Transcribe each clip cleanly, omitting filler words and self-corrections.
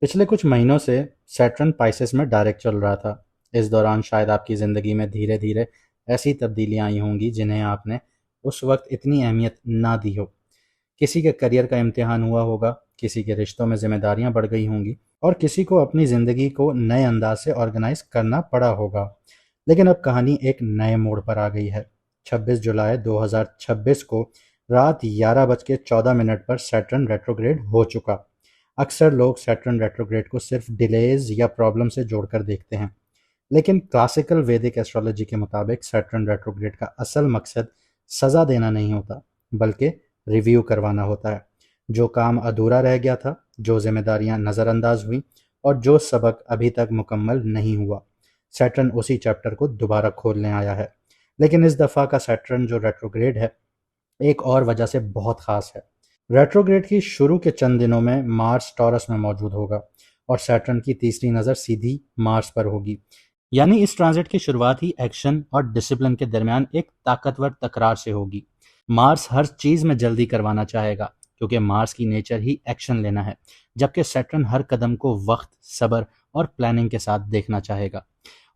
पिछले कुछ महीनों से सैटर्न पाइसेस में डायरेक्ट चल रहा था। इस दौरान शायद आपकी ज़िंदगी में धीरे धीरे ऐसी तब्दीलियां आई होंगी जिन्हें आपने उस वक्त इतनी अहमियत ना दी हो। किसी के करियर का इम्तिहान हुआ होगा, किसी के रिश्तों में जिम्मेदारियां बढ़ गई होंगी और किसी को अपनी ज़िंदगी को नए अंदाज से ऑर्गेनाइज करना पड़ा होगा। लेकिन अब कहानी एक नए मोड़ पर आ गई है। 26 जुलाई 2026 को रात 11:14 पर सैटर्न रेट्रोग्रेड हो चुका। अक्सर लोग सैटर्न रेट्रोग्रेड को सिर्फ डिलेज या प्रॉब्लम से जोड़कर देखते हैं, लेकिन क्लासिकल वैदिक एस्ट्रोलॉजी के मुताबिक सैटर्न रेट्रोग्रेड का असल मकसद सज़ा देना नहीं होता, बल्कि रिव्यू करवाना होता है। जो काम अधूरा रह गया था, जो जिम्मेदारियां नज़रअंदाज हुई और जो सबक अभी तक मुकम्मल नहीं हुआ, सैटर्न उसी चैप्टर को दोबारा खोलने आया है। लेकिन इस दफ़ा का सैटर्न जो रेट्रोग्रेड है, एक और वजह से बहुत ख़ास है। रेट्रोग्रेड की शुरू के चंद दिनों में मार्स टॉरस में मौजूद होगा और सैटर्न की तीसरी नज़र सीधी मार्स पर होगी। यानी इस ट्रांजिट की शुरुआत ही एक्शन और डिसिप्लिन के दरमियान एक ताकतवर तकरार से होगी। मार्स हर चीज़ में जल्दी करवाना चाहेगा, क्योंकि मार्स की नेचर ही एक्शन लेना है, जबकि सैटर्न हर कदम को वक्त, सब्र और प्लानिंग के साथ देखना चाहेगा।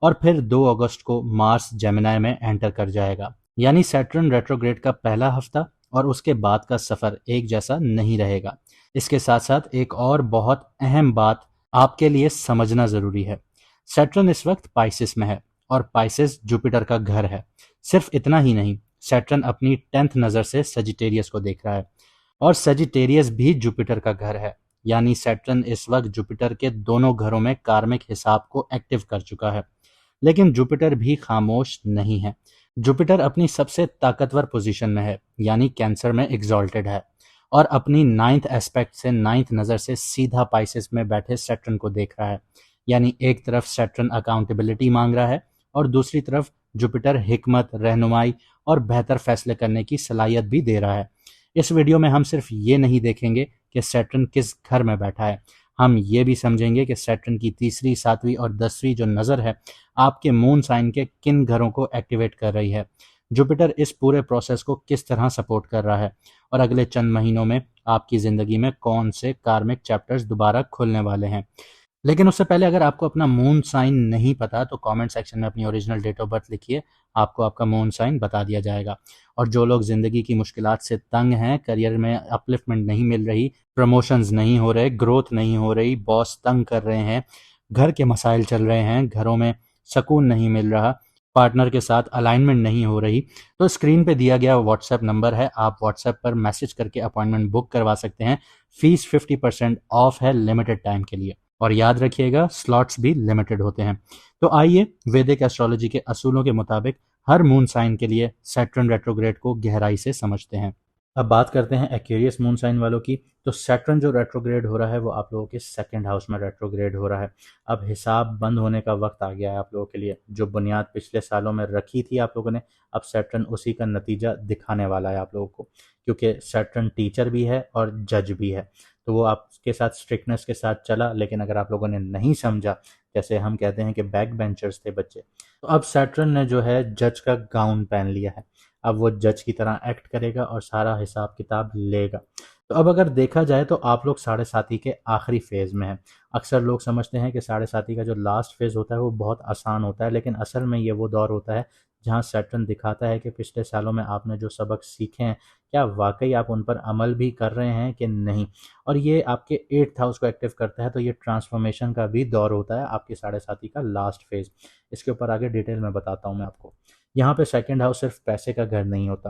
और फिर 2 अगस्त को मार्स जेमिनी में एंटर कर जाएगा। यानी सैटर्न रेट्रोग्रेड का पहला हफ्ता और उसके बाद का सफ़र एक जैसा नहीं रहेगा। इसके साथ साथ एक और बहुत अहम बात आपके लिए समझना ज़रूरी है। सैटर्न इस वक्त पाइसिस में है और पाइसिस जुपिटर का घर है। सिर्फ इतना ही नहीं, सैटर्न अपनी 10th नज़र से सजिटेरियस को देख रहा है और सजिटेरियस भी जुपिटर का घर है। यानी सैटर्न इस वक्त जुपिटर के दोनों घरों में कार्मिक हिसाब को एक्टिव कर चुका है। लेकिन जुपिटर भी खामोश नहीं है। जुपिटर अपनी सबसे ताकतवर पोजीशन में है, यानी कैंसर में एग्जॉल्टेड है और अपनी 9th एस्पेक्ट से 9th नज़र से सीधा पाइसेस में बैठे सैटर्न को देख रहा है। यानी एक तरफ सैटर्न अकाउंटेबिलिटी मांग रहा है और दूसरी तरफ जुपिटर हिकमत, रहनुमाई और बेहतर फैसले करने की सलाहियत भी दे रहा है। इस वीडियो में हम सिर्फ ये नहीं देखेंगे कि सैटर्न किस घर में बैठा है, हम ये भी समझेंगे कि सैटर्न की तीसरी, 7वीं और 10वीं जो नज़र है आपके मून साइन के किन घरों को एक्टिवेट कर रही है। जुपिटर इस पूरे प्रोसेस को किस तरह सपोर्ट कर रहा है और अगले चंद महीनों में आपकी ज़िंदगी में कौन से कार्मिक चैप्टर्स दोबारा खुलने वाले हैं। लेकिन उससे पहले अगर आपको अपना मून साइन नहीं पता तो कमेंट सेक्शन में अपनी ओरिजिनल डेट ऑफ बर्थ लिखिए, आपको आपका मून साइन बता दिया जाएगा। और जो लोग ज़िंदगी की मुश्किलात से तंग हैं, करियर में अपलिफ्टमेंट नहीं मिल रही, प्रमोशंस नहीं हो रहे, ग्रोथ नहीं हो रही, बॉस तंग कर रहे हैं, घर के मसाइल चल रहे हैं, घरों में सुकून नहीं मिल रहा, पार्टनर के साथ अलाइनमेंट नहीं हो रही, तो स्क्रीन पे दिया गया व्हाट्सएप नंबर है, आप व्हाट्सएप पर मैसेज करके अपॉइंटमेंट बुक करवा सकते हैं। फीस 50% ऑफ है लिमिटेड टाइम के लिए और याद रखिएगा स्लॉट्स भी लिमिटेड होते हैं। तो आइए वैदिक एस्ट्रोलॉजी के असूलों के मुताबिक हर मून साइन के लिए सैटर्न रेट्रोग्रेड को गहराई से समझते हैं। अब बात करते हैं एक्वेरियस मून साइन वालों की। तो सैटर्न जो रेट्रोग्रेड हो रहा है वो आप लोगों के सेकंड हाउस में रेट्रोग्रेड हो रहा है। अब हिसाब बंद होने का वक्त आ गया है आप लोगों के लिए। जो बुनियाद पिछले सालों में रखी थी आप लोगों ने, अब सैटर्न उसी का नतीजा दिखाने वाला है आप लोगों को, क्योंकि सैटर्न टीचर भी है और जज भी है। तो वो आपके साथ स्ट्रिक्टनेस के साथ चला, लेकिन अगर आप लोगों ने नहीं समझा, जैसे हम कहते हैं कि बैक बेंचर्स थे बच्चे, तो अब सैटर्न ने जो है जज का गाउन पहन लिया है। अब वो जज की तरह एक्ट करेगा और सारा हिसाब किताब लेगा। तो अब अगर देखा जाए तो आप लोग साढ़े साथी के आखिरी फेज में हैं। अक्सर लोग समझते हैं कि साढ़े साथी का जो लास्ट फेज होता है वो बहुत आसान होता है, लेकिन असल में ये वो दौर होता है जहाँ सैटर्न दिखाता है कि पिछले सालों में आपने जो सबक सीखे हैं, क्या वाकई आप उन पर अमल भी कर रहे हैं कि नहीं। और ये आपके 8th हाउस को एक्टिव करता है, तो ये ट्रांसफॉर्मेशन का भी दौर होता है आपके साढ़े साथी का लास्ट फेज। इसके ऊपर आगे डिटेल में बताता हूँ मैं आपको। यहाँ पे सेकंड हाउस सिर्फ पैसे का घर नहीं होता,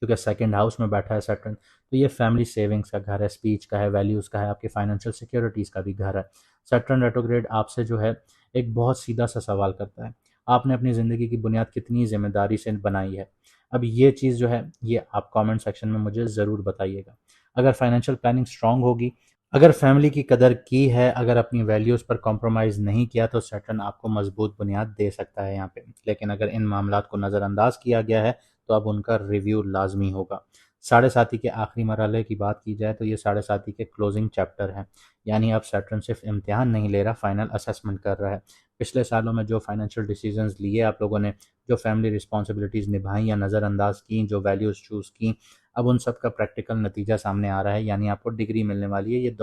क्योंकि सेकंड हाउस में बैठा है सैटर्न, तो ये फैमिली सेविंग्स का घर है, स्पीच का है, वैल्यूज़ का है, आपकी फाइनेंशियल सिक्योरिटीज़ का भी घर है। सैटर्न रेट्रोग्रेड आपसे जो है एक बहुत सीधा सा सवाल करता है, आपने अपनी ज़िंदगी की बुनियाद कितनी ज़िम्मेदारी से बनाई है। अब ये चीज़ जो है ये आप कमेंट सेक्शन में मुझे ज़रूर बताइएगा। अगर फाइनेंशियल प्लानिंग स्ट्रांग होगी, अगर फैमिली की कदर की है, अगर अपनी वैल्यूज़ पर कॉम्प्रोमाइज़ नहीं किया, तो सैटर्न आपको मजबूत बुनियाद दे सकता है यहाँ पे। लेकिन अगर इन मामलात को नज़रअंदाज किया गया है तो अब उनका रिव्यू लाजमी होगा। साढ़े साथी के आखिरी मरहले की बात की जाए तो ये साढ़े साथी के क्लोजिंग चैप्टर हैं। यानी अब सैटर्न सिर्फ इम्तिहान नहीं ले रहा, फाइनल असेसमेंट कर रहा है। पिछले सालों में जो फाइनेंशियल डिसीजंस लिए आप लोगों ने, जो फैमिली रिस्पॉन्सिबिलिटीज़ निभाई या नज़रअंदाज की, जो वैल्यूज़ चूज़ की, अब उन सब का प्रैक्टिकल नतीजा सामने आ रहा है, यानी आपको डिग्री मिलने वाली है। ये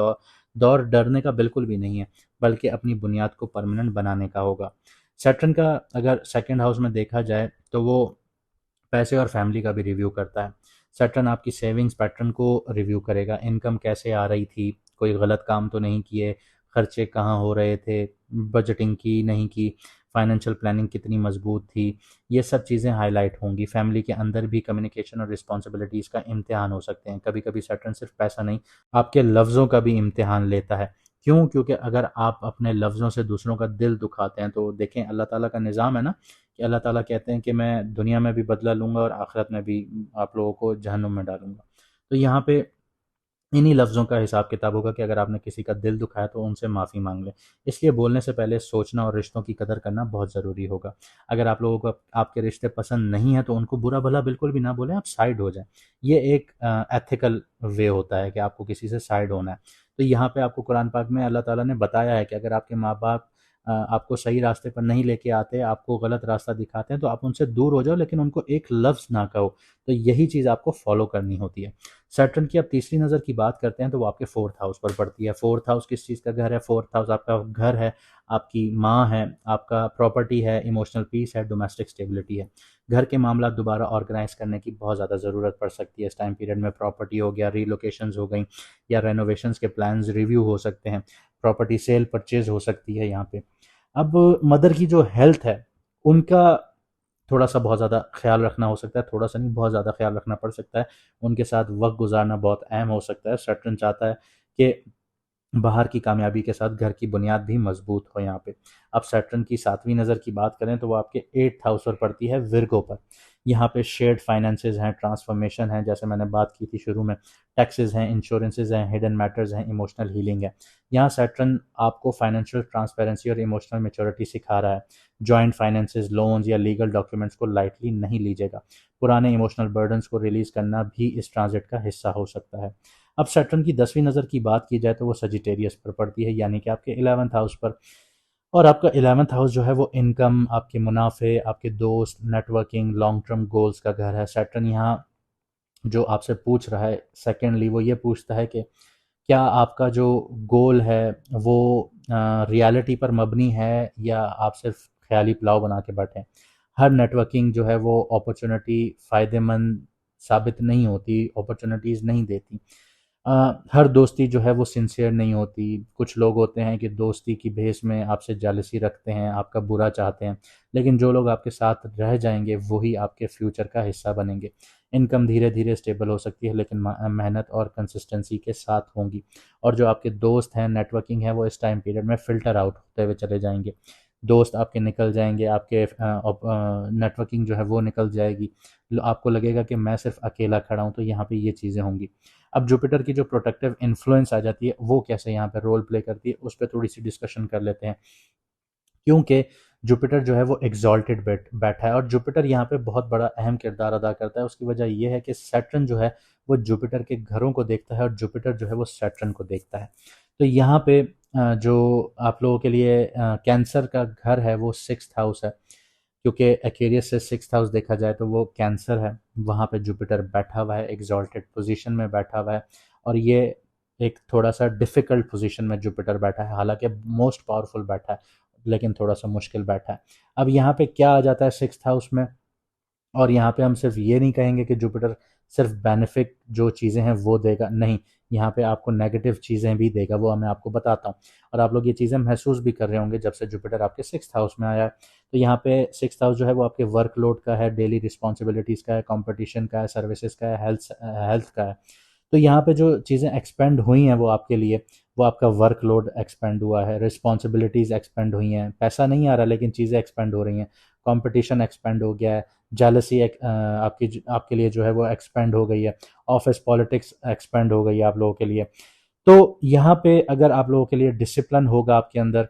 दौर डरने का बिल्कुल भी नहीं है, बल्कि अपनी बुनियाद को परमानेंट बनाने का होगा। सैटर्न का अगर सेकंड हाउस में देखा जाए तो वो पैसे और फैमिली का भी रिव्यू करता है। सैटर्न आपकी सेविंग्स पैटर्न को रिव्यू करेगा, इनकम कैसे आ रही थी, कोई गलत काम तो नहीं किए, खर्चे कहाँ हो रहे थे, बजटिंग की नहीं की, फाइनेंशियल प्लानिंग कितनी मजबूत थी, ये सब चीज़ें हाईलाइट होंगी। फैमिली के अंदर भी कम्युनिकेशन और रिस्पॉन्सिबिलिटीज़ का इम्तिहान हो सकते हैं। कभी कभी सैटर्न सिर्फ पैसा नहीं, आपके लफ्ज़ों का भी इम्तिहान लेता है। क्यों? क्योंकि अगर आप अपने लफ्ज़ों से दूसरों का दिल दुखाते हैं, तो देखें अल्लाह ताला का निज़ाम है ना, कि अल्लाह ताला कहते हैं कि मैं दुनिया में भी बदला लूँगा और आखिरत में भी आप लोगों को जहन्नुम में डालूँगा। तो यहाँ पे इन्हीं लफ्ज़ों का हिसाब किताब होगा कि अगर आपने किसी का दिल दुखाया तो उनसे माफ़ी माँग लें। इसलिए बोलने से पहले सोचना और रिश्तों की कदर करना बहुत ज़रूरी होगा। अगर आप लोगों को आपके रिश्ते पसंद नहीं हैं तो उनको बुरा-भला बिल्कुल भी ना बोलें, आप साइड हो जाएँ। ये एक एथिकल वे होता है कि आपको किसी से साइड होना है। तो यहाँ पे आपको कुरान पाक में अल्लाह ताला ने बताया है कि अगर आपके माँ-बाप आपको सही रास्ते पर नहीं लेके आते, आपको गलत रास्ता दिखाते हैं, तो आप उनसे दूर हो जाओ, लेकिन उनको एक लफ्ज़ ना कहो। तो यही चीज़ आपको फ़ॉलो करनी होती है। सैटर्न की अब तीसरी नज़र की बात करते हैं तो वो आपके फोर्थ हाउस पर पड़ती है। फोर्थ हाउस किस चीज़ का घर है? फोर्थ हाउस आपका घर है, आपकी माँ है, आपका प्रॉपर्टी है, इमोशनल पीस है, डोमेस्टिक स्टेबिलिटी है। घर के मामला दोबारा ऑर्गेनाइज करने की बहुत ज़्यादा ज़रूरत पड़ सकती है इस टाइम पीरियड में। प्रॉपर्टी हो गया, रीलोकेशंस हो गई, या रेनोवेशंस के प्लान्स रिव्यू हो सकते हैं, प्रॉपर्टी सेल परचेज हो सकती है यहाँ पे। अब मदर की जो हेल्थ है, उनका थोड़ा-सा बहुत ज़्यादा ख़्याल रखना हो सकता है, थोड़ा-सा नहीं बहुत ज़्यादा ख़्याल रखना पड़ सकता है। उनके साथ वक़्त गुज़ारना बहुत अहम हो सकता है। सैटर्न चाहता है कि बाहर की कामयाबी के साथ घर की बुनियाद भी मजबूत हो यहाँ पे। अब सैटर्न की सातवीं नज़र की बात करें तो वो आपके 8th हाउस पर पड़ती है, विर्गो पर। यहाँ पे शेयर्ड फाइनेंसेस हैं, ट्रांसफॉर्मेशन है, जैसे मैंने बात की थी शुरू में, टैक्सेस हैं, इंश्योरेंसेस हैं, हिडन मैटर्स हैं, इमोशनल हीलिंग है। यहाँ सैटर्न आपको फाइनेंशियल ट्रांसपेरेंसी और इमोशनल मैच्योरिटी सिखा रहा है। जॉइंट फाइनेंसेस, लोन्स या लीगल डॉक्यूमेंट्स को लाइटली नहीं लीजिएगा। पुराने इमोशनल बर्डन्स को रिलीज करना भी इस ट्रांजिट का हिस्सा हो सकता है। अब सैटर्न की 10वीं नज़र की बात की जाए तो वो सजिटेरियस पर पड़ती है, यानी कि आपके 11th हाउस पर। और आपका 11th हाउस जो है वो इनकम, आपके मुनाफे, आपके दोस्त, नेटवर्किंग, लॉन्ग टर्म गोल्स का घर है। सैटर्न यहाँ जो आपसे पूछ रहा है सेकेंडली, वो ये पूछता है कि क्या आपका जो गोल है वो रियलिटी पर मबनी है, या आप सिर्फ ख्याली पुलाव बना के बैठे हैं। हर नेटवर्किंग जो है वो अपॉर्चुनिटी फ़ायदेमंद साबित नहीं होती, अपॉर्चुनिटीज़ नहीं देती। हर दोस्ती जो है वो सिंसियर नहीं होती। कुछ लोग होते हैं कि दोस्ती की भेस में आपसे जेलसी रखते हैं, आपका बुरा चाहते हैं, लेकिन जो लोग आपके साथ रह जाएंगे वही आपके फ्यूचर का हिस्सा बनेंगे। इनकम धीरे धीरे स्टेबल हो सकती है, लेकिन मेहनत और कंसिस्टेंसी के साथ होंगी। और जो आपके दोस्त हैं, नेटवर्किंग है, वो इस टाइम पीरियड में फ़िल्टर आउट होते हुए चले जाएंगे। दोस्त आपके निकल जाएंगे, आपके नेटवर्किंग जो है वो निकल जाएगी। आपको लगेगा कि मैं सिर्फ अकेला खड़ा हूँ, तो यहाँ पे ये चीज़ें होंगी। अब जुपिटर की जो प्रोटेक्टिव इन्फ्लुएंस आ जाती है वो कैसे यहाँ पे रोल प्ले करती है, उस पर थोड़ी सी डिस्कशन कर लेते हैं। क्योंकि जुपिटर जो है वो एग्जॉल्टेड बैठा है, और जुपिटर यहाँ पे बहुत बड़ा अहम किरदार अदा करता है। उसकी वजह यह है कि सैटर्न जो है वो जुपिटर के घरों को देखता है, और जुपिटर जो है वो सैटर्न को देखता है। तो यहाँ पे जो आप लोगों के लिए कैंसर का घर है वो 6th हाउस है, क्योंकि एक्वेरियस से 6th हाउस देखा जाए तो वो कैंसर है। वहाँ पे जुपिटर बैठा हुआ है, एग्जॉल्टेड पोजीशन में बैठा हुआ है, और ये एक थोड़ा सा डिफ़िकल्ट पोजीशन में जुपिटर बैठा है। हालांकि मोस्ट पावरफुल बैठा है, लेकिन थोड़ा सा मुश्किल बैठा है। अब यहाँ पे क्या आ जाता है 6th हाउस में, और यहाँ पे हम सिर्फ ये नहीं कहेंगे कि जुपिटर सिर्फ बेनिफिट जो चीज़ें हैं वो देगा, नहीं, यहाँ पे आपको नेगेटिव चीज़ें भी देगा, वो मैं आपको बताता हूँ। और आप लोग ये चीज़ें महसूस भी कर रहे होंगे जब से जुपिटर आपके 6th हाउस में आया है। तो यहाँ पे 6th हाउस जो है वो आपके वर्कलोड का है, डेली रिस्पॉन्सिबिलिटीज़ का है, कॉम्पिटिशन का है, सर्विसेज का है, हेल्थ हेल्थ का है। तो यहाँ पे जो चीज़ें एक्सपेंड हुई हैं वो आपके लिए, वो आपका वर्कलोड एक्सपेंड हुआ है, रिस्पॉन्सिबिलिटीज़ एक्सपेंड हुई हैं, पैसा नहीं आ रहा लेकिन चीज़ें एक्सपेंड हो रही हैं, कंपटीशन एक्सपेंड हो गया है, जेलसी आपके लिए जो है वो एक्सपेंड हो गई है, ऑफिस पॉलिटिक्स एक्सपेंड हो गई है आप लोगों के लिए। तो यहाँ पे अगर आप लोगों के लिए डिसिप्लिन होगा आपके अंदर,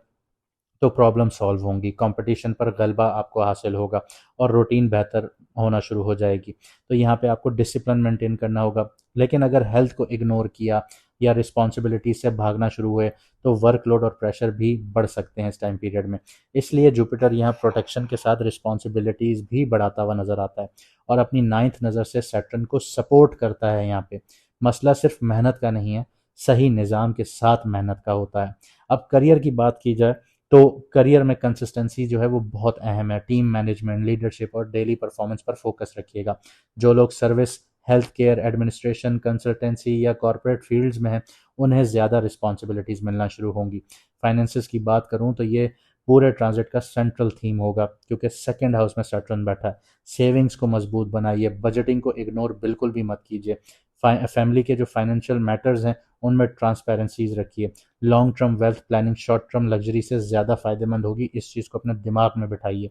तो प्रॉब्लम सॉल्व होंगी, कंपटीशन पर गलबा आपको हासिल होगा, और रूटीन बेहतर होना शुरू हो जाएगी। तो यहाँ पे आपको डिसिप्लिन मेंटेन करना होगा। लेकिन अगर हेल्थ को इग्नोर किया, या रिस्पॉन्सिबिलिटी से भागना शुरू हुए तो वर्कलोड और प्रेशर भी बढ़ सकते हैं इस टाइम पीरियड में। इसलिए जुपिटर यहाँ प्रोटेक्शन के साथ रिस्पॉन्सिबिलिटीज़ भी बढ़ाता हुआ नजर आता है और अपनी 9th नज़र से सैटर्न को सपोर्ट करता है यहाँ पे। मसला सिर्फ मेहनत का नहीं है, सही निज़ाम के साथ मेहनत का होता है। अब करियर की बात की जाए तो करियर में कंसिस्टेंसी जो है वो बहुत अहम है। टीम मैनेजमेंट, लीडरशिप और डेली परफॉर्मेंस पर फोकस रखिएगा। जो लोग service, health care, administration, consultancy या कॉरपोरेट फील्ड्स में हैं उन्हें ज़्यादा रिस्पॉन्सिबिलिटीज़ मिलना शुरू होंगी। फाइनेंसिस की बात करूँ तो ये पूरे ट्रांजिट का सेंट्रल थीम होगा क्योंकि सेकंड हाउस में सैटर्न बैठा है। सेविंग्स को मजबूत बनाइए, बजटिंग को इग्नोर बिल्कुल भी मत कीजिए। फैमिली के जो फाइनेंशियल मैटर्स हैं उनमें ट्रांसपेरेंसीज रखिए। Long term wealth planning short term luxury से ज़्यादा फायदेमंद होगी, इस चीज़ को अपने दिमाग में बिठाइए।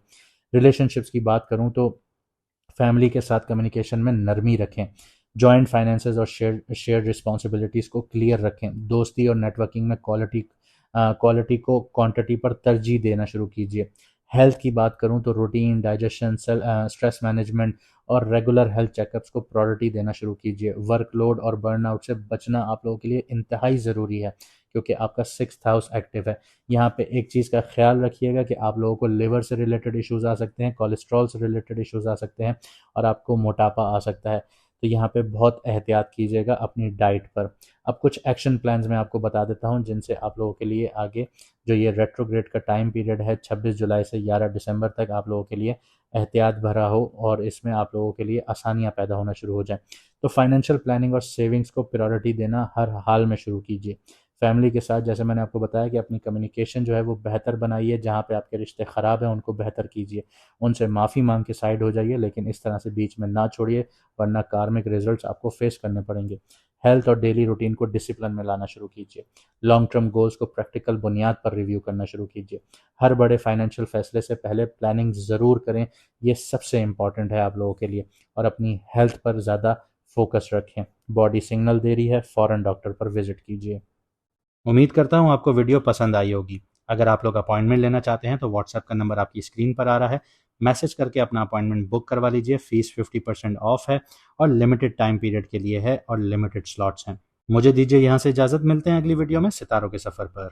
रिलेशनशिप्स की बात करूँ तो फैमिली के साथ कम्युनिकेशन में नरमी रखें। जॉइंट फाइनेंसेस और शेयर रिस्पॉन्सिबिलिटीज़ को क्लियर रखें। दोस्ती और नेटवर्किंग में क्वालिटी को क्वांटिटी पर तरजीह देना शुरू कीजिए। हेल्थ की बात करूं तो रूटीन, डाइजेशन, स्ट्रेस मैनेजमेंट और रेगुलर हेल्थ चेकअप्स को प्रायोरिटी देना शुरू कीजिए। वर्कलोड और बर्नआउट से बचना आप लोगों के लिए इंतहाई ज़रूरी है क्योंकि आपका 6th हाउस एक्टिव है। यहाँ पे एक चीज़ का ख्याल रखिएगा कि आप लोगों को लिवर से रिलेटेड इश्यूज आ सकते हैं, कोलेस्ट्रॉल से रिलेटेड इश्यूज आ सकते हैं और आपको मोटापा आ सकता है। तो यहाँ पे बहुत एहतियात कीजिएगा अपनी डाइट पर। अब कुछ एक्शन प्लान्स मैं आपको बता देता हूँ जिनसे आप लोगों के लिए आगे जो ये रेट्रोग्रेड का टाइम पीरियड है 26 जुलाई से 11 दिसंबर तक आप लोगों के लिए एहतियात भरा हो और इसमें आप लोगों के लिए आसानियाँ पैदा होना शुरू हो जाएं। तो फाइनेंशियल प्लानिंग और सेविंग्स को प्रायोरिटी देना हर हाल में शुरू कीजिए। फैमिली के साथ जैसे मैंने आपको बताया कि अपनी कम्युनिकेशन जो है वो बेहतर बनाइए। जहाँ पे आपके रिश्ते ख़राब हैं उनको बेहतर कीजिए। उनसे माफ़ी मांग के साइड हो जाइए, लेकिन इस तरह से बीच में ना छोड़िए वरना कार्मिक रिजल्ट्स आपको फेस करने पड़ेंगे। हेल्थ और डेली रूटीन को डिसिप्लिन में लाना शुरू कीजिए। लॉन्ग टर्म गोल्स को प्रैक्टिकल बुनियाद पर रिव्यू करना शुरू कीजिए। हर बड़े फाइनेंशियल फैसले से पहले प्लानिंग ज़रूर करें, ये सबसे इम्पॉर्टेंट है आप लोगों के लिए। और अपनी हेल्थ पर ज़्यादा फोकस रखें। बॉडी सिग्नल दे रही है, फ़ौरन डॉक्टर पर विजिट कीजिए। उम्मीद करता हूँ आपको वीडियो पसंद आई होगी। अगर आप लोग अपॉइंटमेंट लेना चाहते हैं तो व्हाट्सएप का नंबर आपकी स्क्रीन पर आ रहा है, मैसेज करके अपना अपॉइंटमेंट बुक करवा लीजिए। फीस 50% ऑफ है और लिमिटेड टाइम पीरियड के लिए है और लिमिटेड स्लॉट्स हैं। मुझे दीजिए यहाँ से इजाज़त, मिलते हैं अगली वीडियो में सितारों के सफ़र पर।